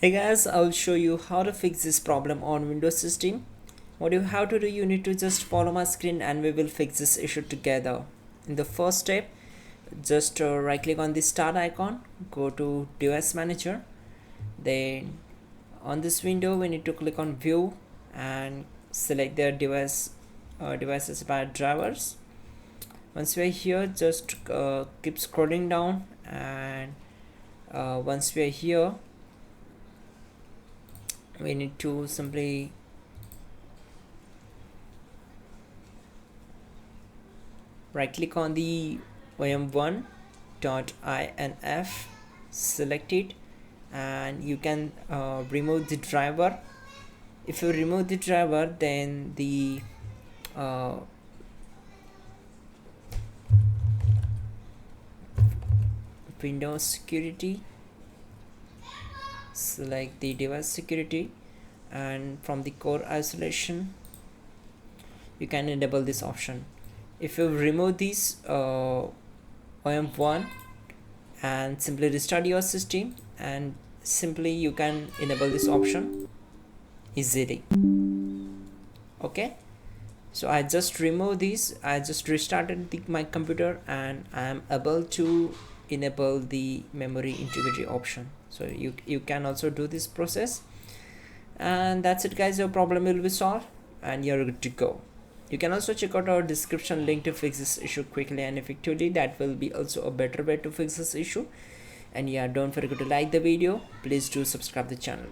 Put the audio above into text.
Hey guys, I'll show you how to fix this problem on Windows system. What you have to do, you need to just follow my screen and we will fix this issue together. In the first step, just right click on the start icon, go to device manager. Then on this window we need to click on view and select the devices by drivers. Once we are here, just keep scrolling down, and once we are here, we need to simply right click on the om1.inf, select it, and you can remove the driver. If you remove the driver, then the uh, Windows security, select the device security, and from the core isolation you can enable this option. If you remove this om1 and simply restart your system, and simply you can enable this option easily. Okay, so I just removed this, I just restarted my computer, and I am able to enable the memory integrity option. So you can also do this process, and that's it guys. Your problem will be solved and you're good to go. You can also check out our description link to fix this issue quickly and effectively. That will be also a better way to fix this issue. And yeah, don't forget to like the video. Please do subscribe the channel.